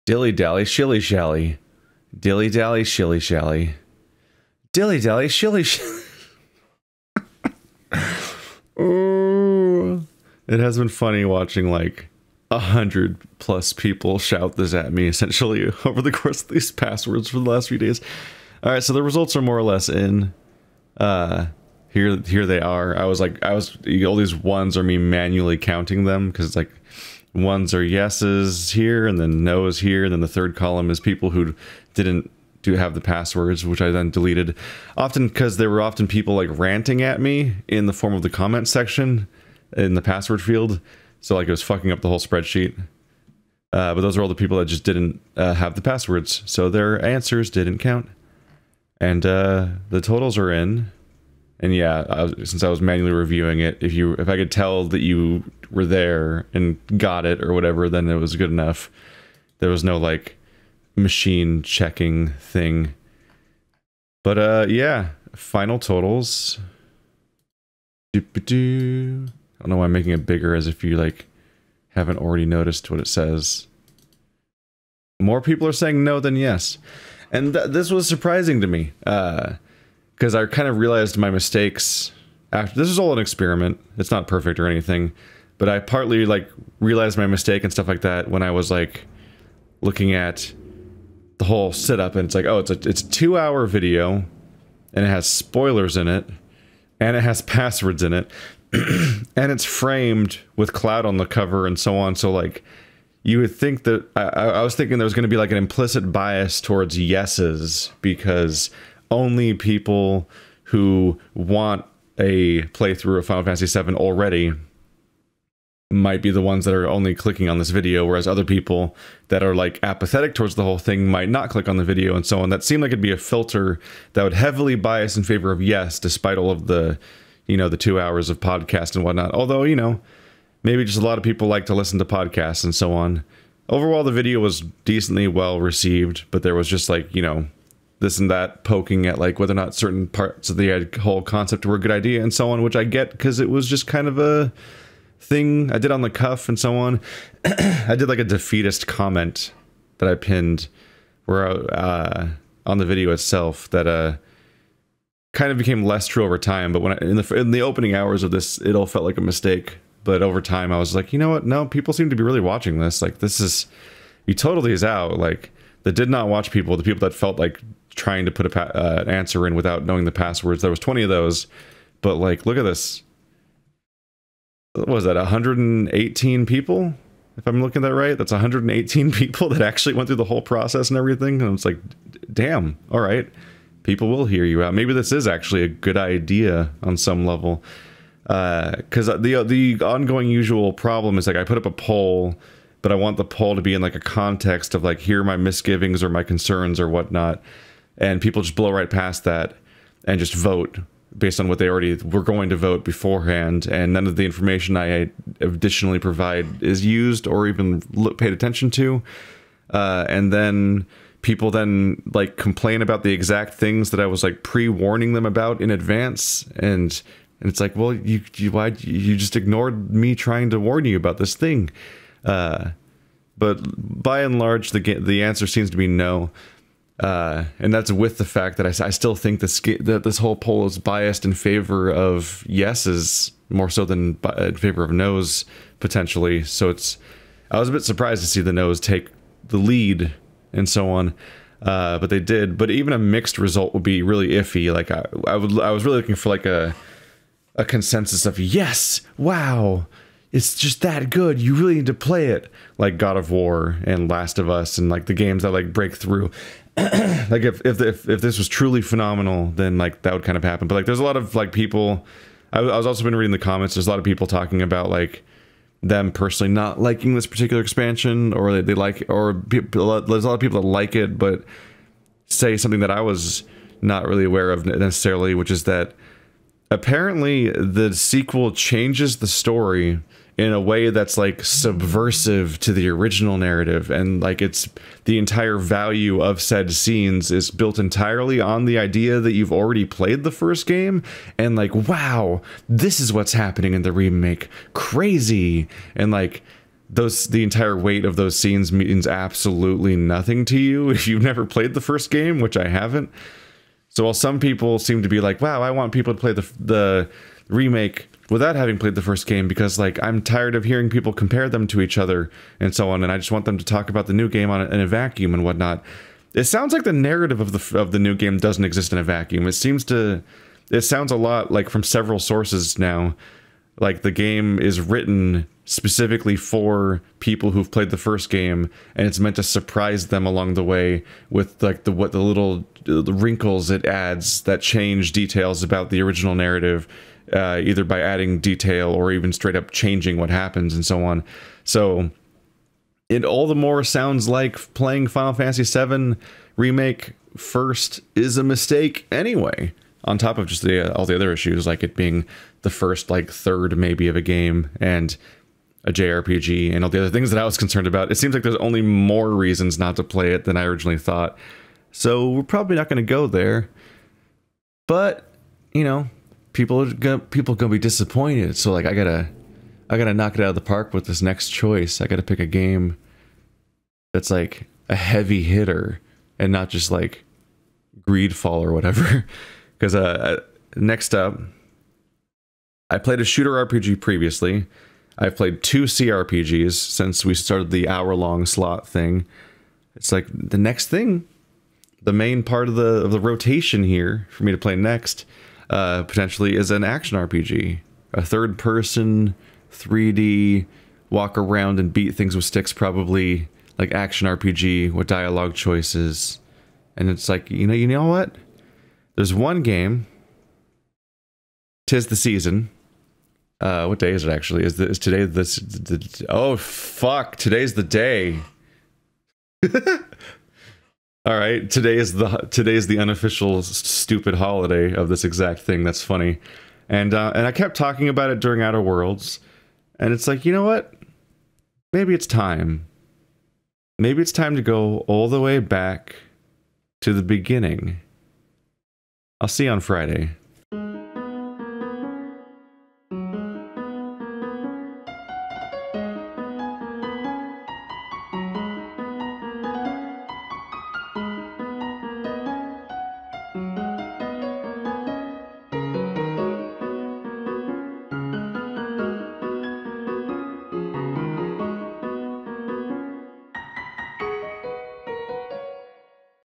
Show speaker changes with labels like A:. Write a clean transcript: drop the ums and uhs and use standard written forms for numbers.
A: Dilly dally, shilly shally. Dilly dally, shilly shally. Dilly dally, shilly shally. Oh, it has been funny watching like 100+ people shout this at me essentially over the course of these passwords for the last few days. All right, so the results are more or less in. Here they are. I was all these ones are me manually counting them because it's like ones are yeses here and then no's here, and then the third column is people who didn't have the passwords, which I then deleted, often because there were often people like ranting at me in the form of the comment section in the password field, so like it was fucking up the whole spreadsheet. But those are all the people that just didn't have the passwords, so their answers didn't count. And the totals are in. And yeah, since I was manually reviewing it, if I could tell that you were there and got it or whatever, then it was good enough. There was no like machine checking thing. But yeah, final totals. I don't know why I'm making it bigger, as if you like haven't already noticed what it says. More people are saying no than yes. And this was surprising to me. Because I kind of realized my mistakes after. This is all an experiment. It's not perfect or anything, but I partly like realized my mistake and stuff like that when I was like looking at the whole setup, and it's like, oh, it's a 2-hour video, and it has spoilers in it, and it has passwords in it, and it's framed with cloud on the cover and so on. So like, you would think that I was thinking there was going to be like an implicit bias towards yeses, because only people who want a playthrough of Final Fantasy VII already might be the ones that are only clicking on this video, whereas other people that are like apathetic towards the whole thing might not click on the video and so on. That seemed like it'd be a filter that would heavily bias in favor of yes, despite all of the, you know, the 2 hours of podcast and whatnot. Although, you know, maybe just a lot of people like to listen to podcasts and so on. Overall, the video was decently well received, but there was just like, you know, this and that poking at like whether or not certain parts of the whole concept were a good idea and so on, which I get because it was just kind of a thing I did on the cuff and so on. I did like a defeatist comment that I pinned where on the video itself that kind of became less true over time, but when in the opening hours of this, it all felt like a mistake. But over time, I was like, you know what? No, people seem to be really watching this. Like, this is, you totaled these out. Like, the did not watch people, the people that felt like trying to put an answer in without knowing the passwords. There was 20 of those, but like, look at this. What was that, 118 people? If I'm looking at that right, that's 118 people that actually went through the whole process and everything. And it's like, damn, all right. People will hear you out. Maybe this is actually a good idea on some level. Because the ongoing usual problem is like I put up a poll, but I want the poll to be in like a context of like, here are my misgivings or my concerns or whatnot. And people just blow right past that and just vote based on what they already were going to vote beforehand. And none of the information I additionally provide is used or even paid attention to. And then people then like complain about the exact things that I was like pre-warning them about in advance. And it's like, well, you just ignored me trying to warn you about this thing. But by and large, the answer seems to be no. And that's with the fact that I still think that this whole poll is biased in favor of yeses more so than in favor of no's potentially. So I was a bit surprised to see the no's take the lead and so on. But they did. But even a mixed result would be really iffy. Like I was really looking for like a consensus of yes, wow, it's just that good, you really need to play it, like God of War and Last of Us and like the games that like break through. Like if this was truly phenomenal, then like that would kind of happen. But like there's a lot of like people, I was also been reading the comments, there's a lot of people talking about like them personally not liking this particular expansion, or they like, or people, there's a lot of people that like it but say something that I was not really aware of necessarily, which is that apparently the sequel changes the story in a way that's like subversive to the original narrative, and like it's the entire value of said scenes is built entirely on the idea that you've already played the first game, and like, wow, this is what's happening in the remake, crazy. And like the entire weight of those scenes means absolutely nothing to you if you've never played the first game, which I haven't. So while some people seem to be like, wow, I want people to play the remake without having played the first game, because like I'm tired of hearing people compare them to each other and so on, and I just want them to talk about the new game in a vacuum and whatnot. It sounds like the narrative of the new game doesn't exist in a vacuum. It sounds a lot like, from several sources now, like the game is written specifically for people who've played the first game, and it's meant to surprise them along the way with like the little wrinkles it adds that change details about the original narrative, either by adding detail or even straight up changing what happens and so on. So it all the more sounds like playing Final Fantasy VII Remake first is a mistake anyway, on top of just all the other issues, like it being the first like third maybe of a game and a JRPG and all the other things that I was concerned about. It seems like there's only more reasons not to play it than I originally thought. So we're probably not going to go there. But, you know, people are gonna be disappointed. So like I gotta knock it out of the park with this next choice. I gotta pick a game that's like a heavy hitter and not just like Greedfall or whatever. Because next up, I played a shooter RPG previously. I've played 2 CRPGs since we started the hour-long slot thing. It's like the next thing, the main part of the rotation here for me to play next, potentially, is an action RPG. A third-person, 3D, walk around and beat things with sticks, probably, like action RPG with dialogue choices. And it's like, you know what? There's one game, 'tis the season. What day is it actually? Is today oh fuck, today's the day. All right, today's the unofficial stupid holiday of this exact thing. That's funny. And I kept talking about it during Outer Worlds, and it's like, you know what? Maybe it's time. Maybe it's time to go all the way back to the beginning. I'll see you on Friday.